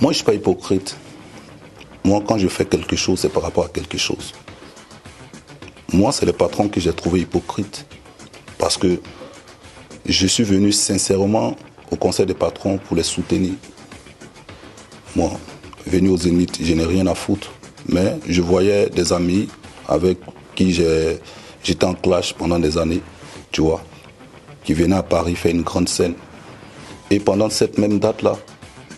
Moi, je ne suis pas hypocrite. Moi, quand je fais quelque chose, c'est par rapport à quelque chose. Moi, c'est le patron que j'ai trouvé hypocrite. Parce que je suis venu sincèrement au conseil des patrons pour les soutenir. Moi, venu au Zénith, je n'ai rien à foutre. Mais je voyais des amis avec qui j'étais en clash pendant des années, tu vois, qui venaient à Paris faire une grande scène. Et pendant cette même date-là,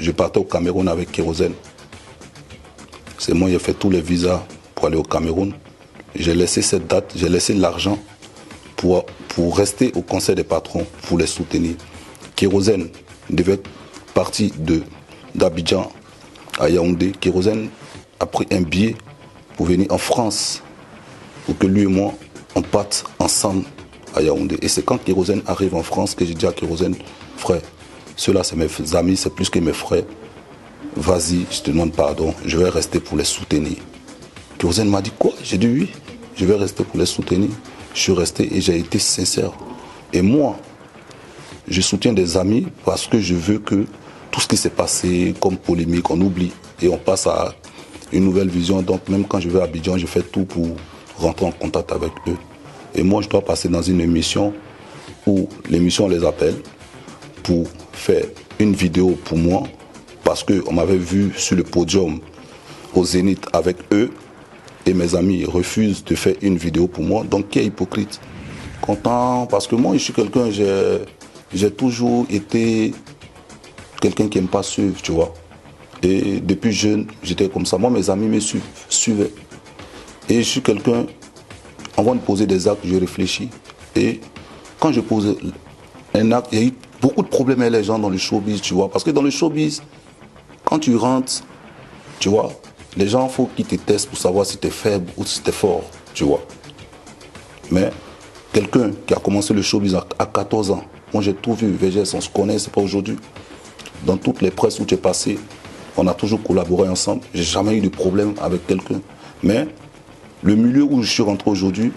je partais au Cameroun avec Kérosène. C'est moi qui ai fait tous les visas pour aller au Cameroun. J'ai laissé cette date, j'ai laissé l'argent pour rester au conseil des patrons, pour les soutenir. Kérosène devait partir d'Abidjan à Yaoundé. Kérosène a pris un billet pour venir en France, pour que lui et moi, on parte ensemble à Yaoundé. Et c'est quand Kérosène arrive en France que j'ai dit à Kérosène, frère, ceux-là c'est mes amis, c'est plus que mes frères. Vas-y, je te demande pardon, je vais rester pour les soutenir. Kérosène m'a dit quoi? J'ai dit oui, je vais rester pour les soutenir. Je suis resté et j'ai été sincère. Et moi, je soutiens des amis parce que je veux que tout ce qui s'est passé comme polémique, on oublie et on passe à une nouvelle vision. Donc même quand je vais à Abidjan, je fais tout pour rentrer en contact avec eux. Et moi, je dois passer dans une émission où l'émission les appelle pour faire une vidéo pour moi parce qu'on m'avait vu sur le podium au Zénith avec eux et mes amis refusent de faire une vidéo pour moi. Donc qui est hypocrite? Content parce que moi, je suis quelqu'un, j'ai toujours été quelqu'un qui n'aime pas suivre, tu vois. Et depuis jeune, j'étais comme ça. Moi, mes amis me suivaient. Et je suis quelqu'un, avant de poser des actes, je réfléchis. Et quand je pose un acte, il y a eu beaucoup de problèmes avec les gens dans le showbiz, tu vois. Parce que dans le showbiz, quand tu rentres, tu vois, les gens, il faut qu'ils te testent pour savoir si tu es faible ou si tu es fort, tu vois. Mais quelqu'un qui a commencé le showbiz à 14 ans, moi j'ai tout vu, VGS, on se connaît, c'est pas aujourd'hui. Dans toutes les presses où tu es passé, on a toujours collaboré ensemble. J'ai jamais eu de problème avec quelqu'un. Mais le milieu où je suis rentré aujourd'hui,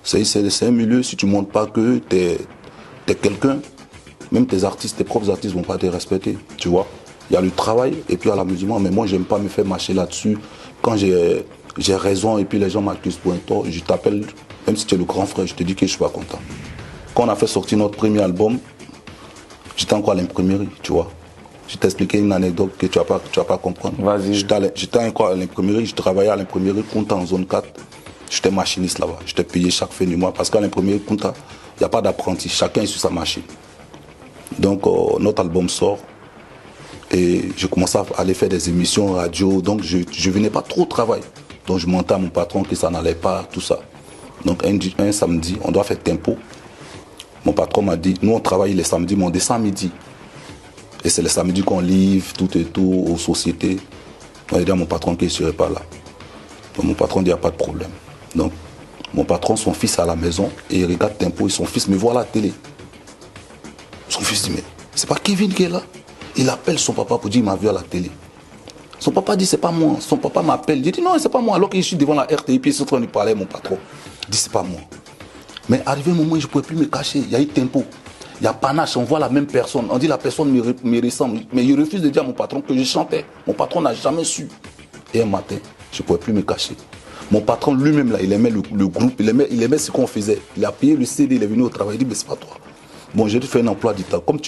c'est un milieu, si tu ne montres pas que tu es quelqu'un, même tes artistes, tes propres artistes ne vont pas te respecter, tu vois. Il y a le travail et puis il y a l'amusement, mais moi, j'aime pas me faire mâcher là-dessus. Quand j'ai raison et puis les gens m'accusent pour un tort, je t'appelle, même si tu es le grand frère, je te dis que je suis pas content. Quand on a fait sortir notre premier album, j'étais encore à l'imprimerie, tu vois. Je t'expliquais une anecdote que tu vas pas comprendre. Vas-y. J'étais encore à l'imprimerie, je travaillais à l'imprimerie Kunta en zone 4. J'étais machiniste là-bas. J'étais payé chaque fin du mois parce qu'à l'imprimerie Kunta, il n'y a pas d'apprenti. Chacun est sur sa machine. Donc notre album sort et je commençais à aller faire des émissions radio. Donc je ne venais pas trop au travail. Donc je montais à mon patron que ça n'allait pas, tout ça. Donc un samedi, on doit faire tempo. Mon patron m'a dit, nous on travaille les samedis, mais on descend à midi. Et c'est le samedi qu'on livre tout et tout aux sociétés. On a dit à mon patron qu'il ne serait pas là. Donc mon patron dit, il n'y a pas de problème. Donc mon patron, son fils est à la maison et il regarde Tempo et son fils me voit à la télé. Son fils dit, mais c'est pas Kevin qui est là? Il appelle son papa pour dire, il m'a vu à la télé. Son papa dit, c'est pas moi. Son papa m'appelle. Il dit, non, c'est pas moi. Alors que je suis devant la RTI, puis il est en train de parler à mon patron. Il dit, c'est pas moi. Mais arrivé un moment où je ne pouvais plus me cacher. Il y a eu Tempo. Il y a Panache, on voit la même personne. On dit la personne me ressemble. Mais il refuse de dire à mon patron que je chantais. Mon patron n'a jamais su. Et un matin, je ne pouvais plus me cacher. Mon patron lui-même, là, il aimait le groupe, il aimait ce qu'on faisait. Il a payé le CD, il est venu au travail. Il dit, mais c'est pas toi. Bon, j'ai dû faire un emploi du temps. Comme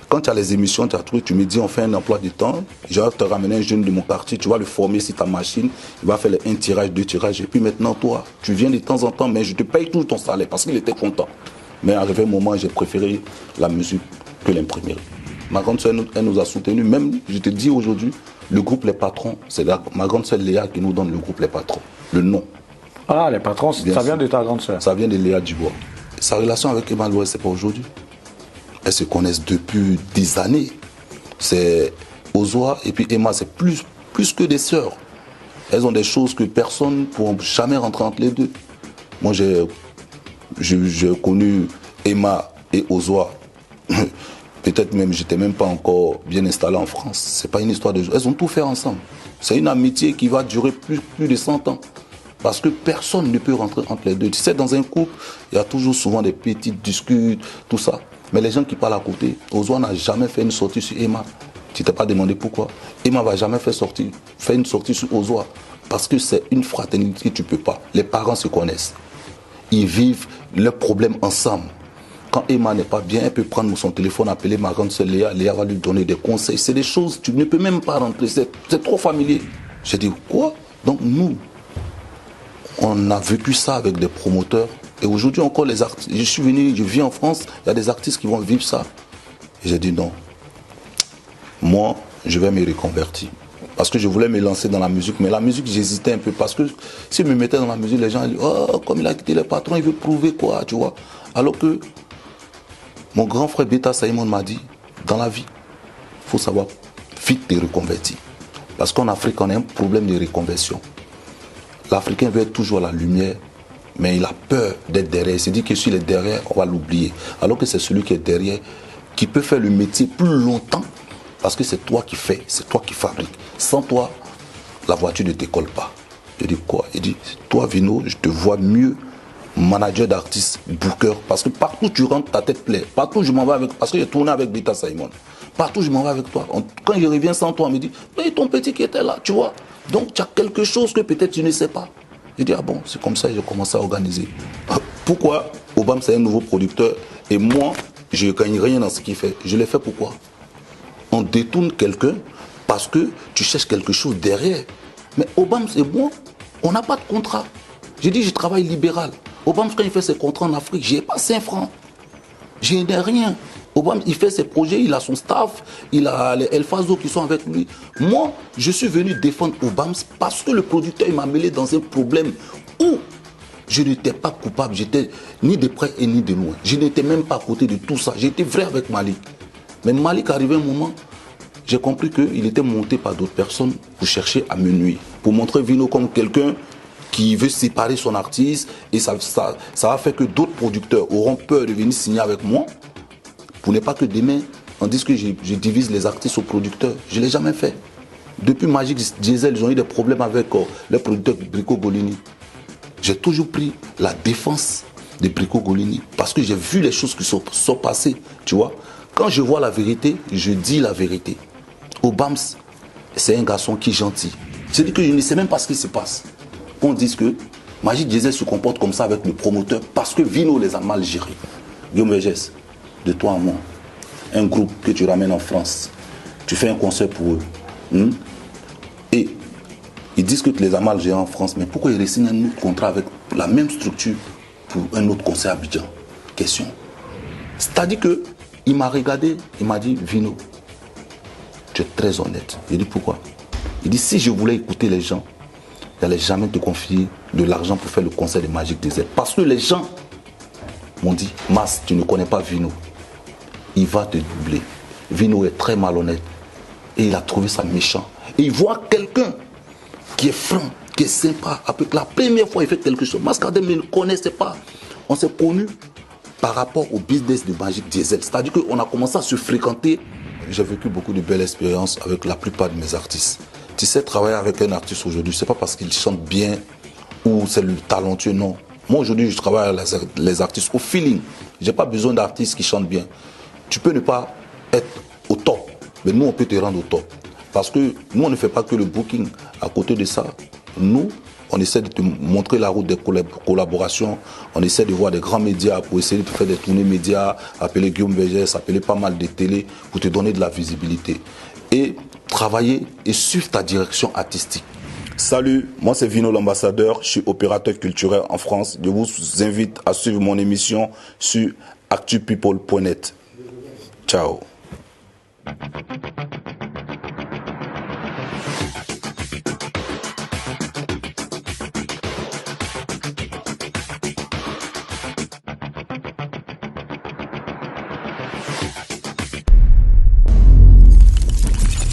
quand tu as les émissions, tu me dis, on fait un emploi du temps. Je vais te ramener un jeune de mon quartier, tu vas le former sur ta machine. Il va faire un tirage, deux tirages. Et puis maintenant, toi, tu viens de temps en temps, mais je te paye tout ton salaire parce qu'il était content. Mais arrivé un moment, j'ai préféré la musique que l'imprimerie. Ma grande soeur, elle nous a soutenus. Même, je te dis aujourd'hui, le groupe Les Patrons, c'est ma grande soeur Léa qui nous donne le groupe Les Patrons. Le nom. Ah, Les Patrons, ça vient de ta grande soeur? Ça vient de Léa Dubois. Sa relation avec Emma Louès, c'est pas aujourd'hui. Elles se connaissent depuis des années. C'est Ozoa et puis Emma, c'est plus que des sœurs. Elles ont des choses que personne ne pourra jamais rentrer entre les deux. Moi, j'ai connu Emma et Ozoa. Peut-être même, j'étais même pas encore bien installé en France. C'est pas une histoire de... Elles ont tout fait ensemble. C'est une amitié qui va durer plus de 100 ans. Parce que personne ne peut rentrer entre les deux. Tu sais, dans un couple, il y a toujours souvent des petites disputes, tout ça. Mais les gens qui parlent à côté, Ozoa n'a jamais fait une sortie sur Emma. Tu t'es pas demandé pourquoi. Emma va jamais faire une sortie sur Ozoa. Parce que c'est une fraternité que tu peux pas. Les parents se connaissent. Ils vivent leurs problèmes ensemble. Quand Emma n'est pas bien, elle peut prendre son téléphone, appeler ma grande sœur Léa. Léa va lui donner des conseils. C'est des choses, tu ne peux même pas rentrer. C'est trop familier. J'ai dit, quoi? Donc nous, on a vécu ça avec des promoteurs. Et aujourd'hui encore, les artistes, je vis en France, il y a des artistes qui vont vivre ça. Et j'ai dit non. Moi, je vais me reconvertir. Parce que je voulais me lancer dans la musique, mais la musique, j'hésitais un peu. Parce que si je me mettais dans la musique, les gens disent, oh, comme il a quitté les patrons, il veut prouver quoi, tu vois. Alors que mon grand frère Beta Simon m'a dit, dans la vie, il faut savoir vite te reconvertir. Parce qu'en Afrique, on a un problème de reconversion. L'Africain veut être toujours à la lumière, mais il a peur d'être derrière. Il se dit que s'il est derrière, on va l'oublier. Alors que c'est celui qui est derrière qui peut faire le métier plus longtemps, parce que c'est toi qui fais, c'est toi qui fabriques. Sans toi, la voiture ne décolle pas. Je dis quoi? Il dit, toi Vino, je te vois mieux manager d'artistes, booker, parce que partout tu rentres, ta tête plaît. Partout je m'en vais avec, parce que j'ai tourné avec Beta Simon. Partout je m'en vais avec toi. Quand je reviens sans toi, on me dit, mais ton petit qui était là, tu vois. Donc tu as quelque chose que peut-être tu ne sais pas. Je dis, ah bon, c'est comme ça que j'ai commencé à organiser. Pourquoi Obama c'est un nouveau producteur et moi, je ne gagne rien dans ce qu'il fait. Je l'ai fait pourquoi? On détourne quelqu'un parce que tu cherches quelque chose derrière. Mais Obama c'est moi, on n'a pas de contrat. J'ai dit, je travaille libéral. Obama, quand il fait ses contrats en Afrique, je n'ai pas 5 francs. Je n'ai rien. Obama, il fait ses projets, il a son staff, il a les El Fazo qui sont avec lui. Moi, je suis venu défendre Obama parce que le producteur m'a mêlé dans un problème où je n'étais pas coupable. J'étais ni de près et ni de loin. Je n'étais même pas à côté de tout ça. J'étais vrai avec Malik. Mais Malik, arrivé un moment, j'ai compris qu'il était monté par d'autres personnes pour chercher à me nuire. Pour montrer Vino comme quelqu'un qui veut séparer son artiste. Et ça a fait que d'autres producteurs auront peur de venir signer avec moi. Pour ne pas que demain, on dise que je divise les artistes aux producteurs. Je ne l'ai jamais fait. Depuis Magic Diesel, ils ont eu des problèmes avec les producteurs Brico Golini. J'ai toujours pris la défense de Brico Golini parce que j'ai vu les choses qui sont passées. Tu vois, quand je vois la vérité, je dis la vérité. Obams, c'est un garçon qui est gentil. C'est-à-dire que je ne sais même pas ce qui se passe. On dit que Magic Diesel se comporte comme ça avec le promoteur parce que Vino les a mal gérés. Guillaume Vergès, de toi à moi, un groupe que tu ramènes en France, tu fais un concert pour eux. Et ils disent que tu les as mal gérés en France, mais pourquoi ils signent un autre contrat avec la même structure pour un autre concert à Abidjan? Question. C'est-à-dire qu'il m'a regardé, il m'a dit, Vino, tu es très honnête. J'ai dit pourquoi? Il dit, si je voulais écouter les gens, je n'allais jamais te confier de l'argent pour faire le concert de Magic Diesel. Parce que les gens m'ont dit, Mas, tu ne connais pas Vino. Il va te doubler. Vino est très malhonnête. Et il a trouvé ça méchant. Et il voit quelqu'un qui est franc, qui est sympa. Après la première fois, il fait quelque chose. Mascadem ne le connaissait pas. On s'est connus par rapport au business de Magic Diesel. C'est-à-dire qu'on a commencé à se fréquenter. J'ai vécu beaucoup de belles expériences avec la plupart de mes artistes. Tu sais, travailler avec un artiste aujourd'hui, c'est pas parce qu'il chante bien ou c'est le talentueux, non. Moi, aujourd'hui, je travaille avec les artistes au feeling. J'ai pas besoin d'artistes qui chantent bien. Tu peux ne pas être au top, mais nous, on peut te rendre au top. Parce que nous, on ne fait pas que le booking. À côté de ça, nous, on essaie de te montrer la route des collaborations. On essaie de voir des grands médias pour essayer de faire des tournées médias, appeler Guillaume Vergès, appeler pas mal de télé pour te donner de la visibilité. Et travailler et suivre ta direction artistique. Salut, moi c'est Vino l'ambassadeur, je suis opérateur culturel en France. Je vous invite à suivre mon émission sur actupeople.net. Ciao.